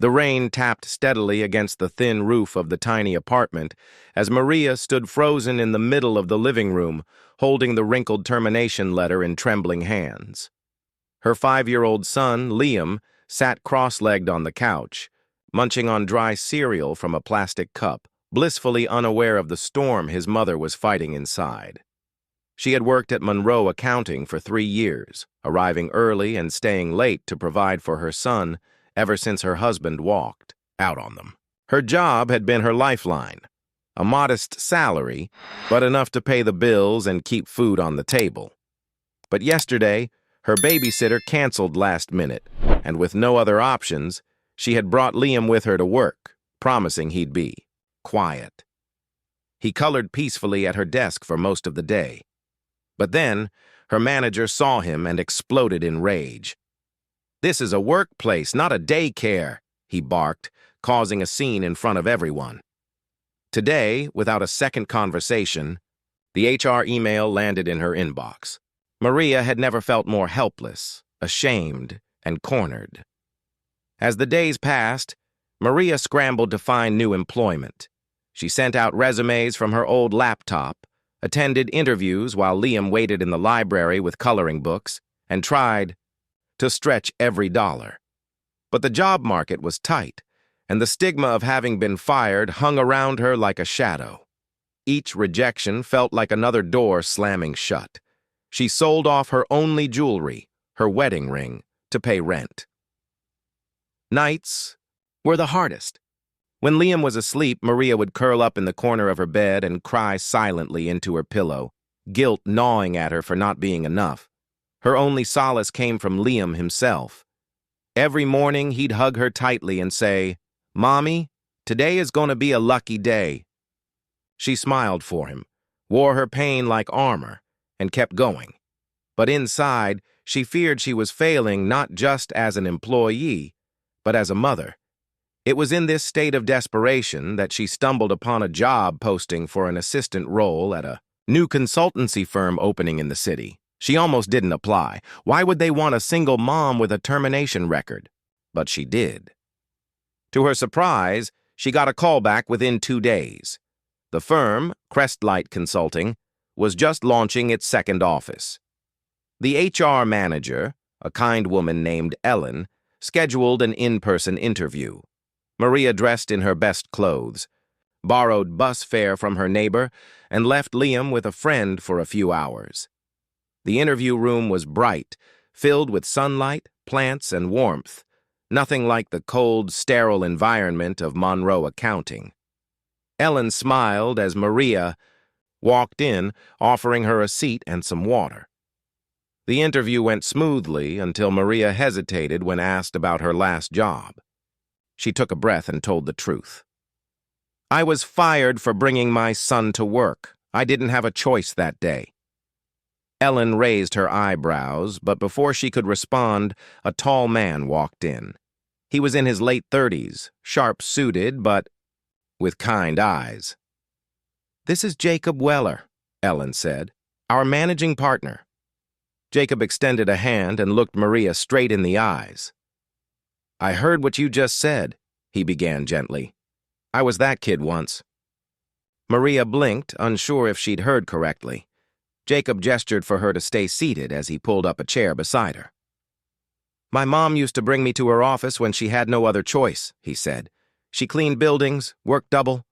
The rain tapped steadily against the thin roof of the tiny apartment as Maria stood frozen in the middle of the living room, holding the wrinkled termination letter in trembling hands. Her 5-year-old son, Liam, sat cross-legged on the couch, munching on dry cereal from a plastic cup, blissfully unaware of the storm his mother was fighting inside. She had worked at Monroe Accounting for 3 years, arriving early and staying late to provide for her son ever since her husband walked out on them. Her job had been her lifeline, a modest salary, but enough to pay the bills and keep food on the table. But yesterday, her babysitter canceled last minute, and with no other options, she had brought Liam with her to work, promising he'd be quiet. He colored peacefully at her desk for most of the day. But then, her manager saw him and exploded in rage. "This is a workplace, not a daycare," he barked, causing a scene in front of everyone. Today, without a second conversation, the HR email landed in her inbox. Maria had never felt more helpless, ashamed, and cornered. As the days passed, Maria scrambled to find new employment. She sent out resumes from her old laptop, attended interviews while Liam waited in the library with coloring books, and tried to stretch every dollar. But the job market was tight, and the stigma of having been fired hung around her like a shadow. Each rejection felt like another door slamming shut. She sold off her only jewelry, her wedding ring, to pay rent. Nights were the hardest. When Liam was asleep, Maria would curl up in the corner of her bed and cry silently into her pillow, guilt gnawing at her for not being enough. Her only solace came from Liam himself. Every morning, he'd hug her tightly and say, "Mommy, today is going to be a lucky day." She smiled for him, wore her pain like armor, and kept going. But inside, she feared she was failing not just as an employee, but as a mother. It was in this state of desperation that she stumbled upon a job posting for an assistant role at a new consultancy firm opening in the city. She almost didn't apply. Why would they want a single mom with a termination record? But she did. To her surprise, she got a call back within 2 days. The firm, Crestlight Consulting, was just launching its second office. The HR manager, a kind woman named Ellen, scheduled an in-person interview. Maria dressed in her best clothes, borrowed bus fare from her neighbor, and left Liam with a friend for a few hours. The interview room was bright, filled with sunlight, plants, and warmth, nothing like the cold, sterile environment of Monroe Accounting. Ellen smiled as Maria walked in, offering her a seat and some water. The interview went smoothly until Maria hesitated when asked about her last job. She took a breath and told the truth. "I was fired for bringing my son to work. I didn't have a choice that day." Ellen raised her eyebrows, but before she could respond, a tall man walked in. He was in his late 30s, sharp-suited, but with kind eyes. "This is Jacob Weller," Ellen said, "our managing partner." Jacob extended a hand and looked Maria straight in the eyes. "I heard what you just said," he began gently. "I was that kid once." Maria blinked, unsure if she'd heard correctly. Jacob gestured for her to stay seated as he pulled up a chair beside her. "My mom used to bring me to her office when she had no other choice," he said. "She cleaned buildings, worked double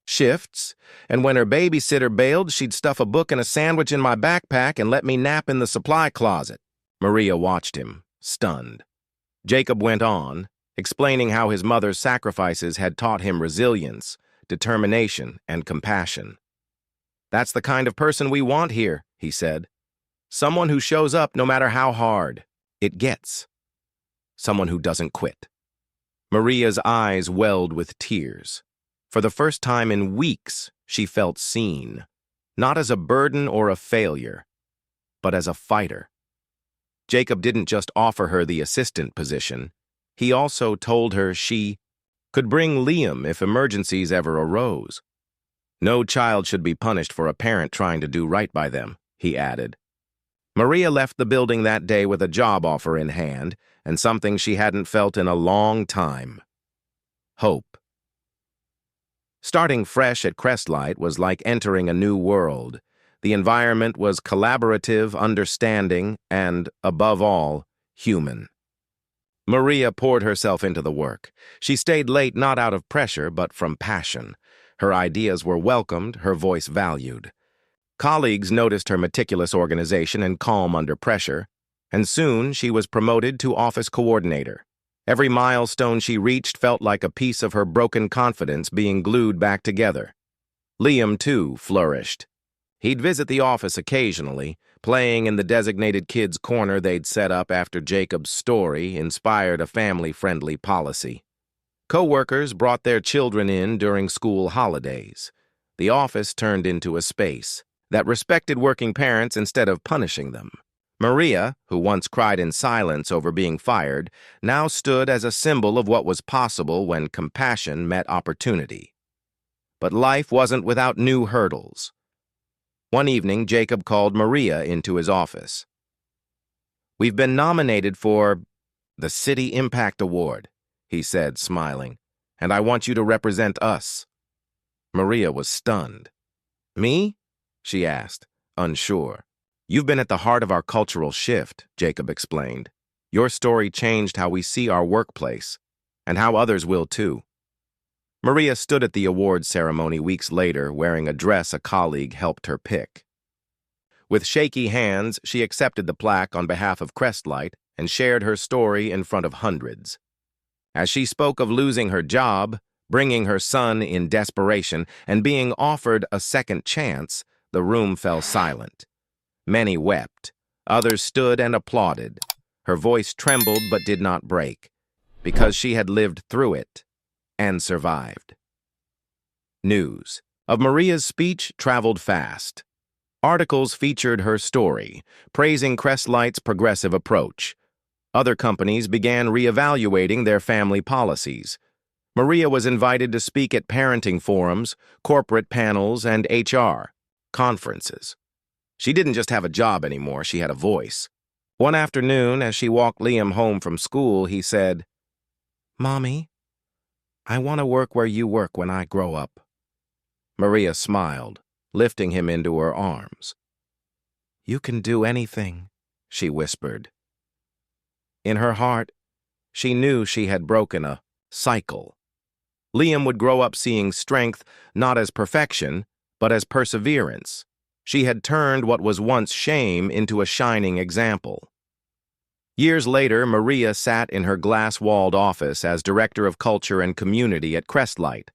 shifts, and when her babysitter bailed, she'd stuff a book and a sandwich in my backpack and let me nap in the supply closet." Maria watched him, stunned. Jacob went on, explaining how his mother's sacrifices had taught him resilience, determination, and compassion. "That's the kind of person we want here," he said. "Someone who shows up no matter how hard it gets. Someone who doesn't quit." Maria's eyes welled with tears. For the first time in weeks, she felt seen, not as a burden or a failure, but as a fighter. Jacob didn't just offer her the assistant position. He also told her she could bring Liam if emergencies ever arose. No child should be punished for a parent trying to do right by them, he added. Maria left the building that day with a job offer in hand and something she hadn't felt in a long time: hope. Starting fresh at Crestlight was like entering a new world. The environment was collaborative, understanding, and, above all, human. Maria poured herself into the work. She stayed late not out of pressure, but from passion. Her ideas were welcomed, her voice valued. Colleagues noticed her meticulous organization and calm under pressure, and soon she was promoted to office coordinator. Every milestone she reached felt like a piece of her broken confidence being glued back together. Liam, too, flourished. He'd visit the office occasionally, playing in the designated kids' corner they'd set up after Jacob's story inspired a family-friendly policy. Co-workers brought their children in during school holidays. The office turned into a space that respected working parents instead of punishing them. Maria, who once cried in silence over being fired, now stood as a symbol of what was possible when compassion met opportunity. But life wasn't without new hurdles. One evening, Jacob called Maria into his office. "We've been nominated for the City Impact Award," he said, smiling, "and I want you to represent us." Maria was stunned. "Me?" she asked, unsure. "You've been at the heart of our cultural shift," Jacob explained. "Your story changed how we see our workplace, and how others will too." Maria stood at the awards ceremony weeks later wearing a dress a colleague helped her pick. With shaky hands, she accepted the plaque on behalf of Crestlight and shared her story in front of hundreds. As she spoke of losing her job, bringing her son in desperation, and being offered a second chance, the room fell silent. Many wept. Others stood and applauded. Her voice trembled but did not break, because she had lived through it and survived. News of Maria's speech traveled fast. Articles featured her story, praising Crestlight's progressive approach. Other companies began reevaluating their family policies. Maria was invited to speak at parenting forums, corporate panels, and HR conferences. She didn't just have a job anymore, she had a voice. One afternoon, as she walked Liam home from school, he said, "Mommy, I want to work where you work when I grow up." Maria smiled, lifting him into her arms. "You can do anything," she whispered. In her heart, she knew she had broken a cycle. Liam would grow up seeing strength not as perfection, but as perseverance. She had turned what was once shame into a shining example. Years later, Maria sat in her glass-walled office as Director of Culture and Community at Crestlight.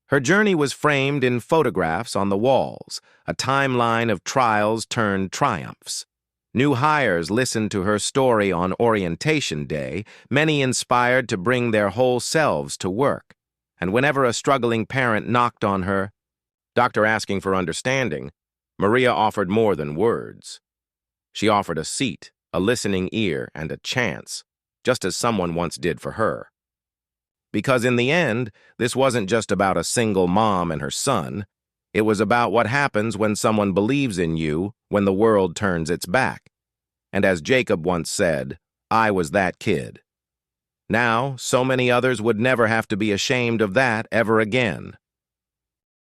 Her journey was framed in photographs on the walls, a timeline of trials turned triumphs. New hires listened to her story on orientation day, many inspired to bring their whole selves to work. And whenever a struggling parent knocked on her, doctor asking for understanding, Maria offered more than words. She offered a seat, a listening ear, and a chance, just as someone once did for her. Because in the end, this wasn't just about a single mom and her son. It was about what happens when someone believes in you when the world turns its back. And as Jacob once said, I was that kid. Now, so many others would never have to be ashamed of that ever again.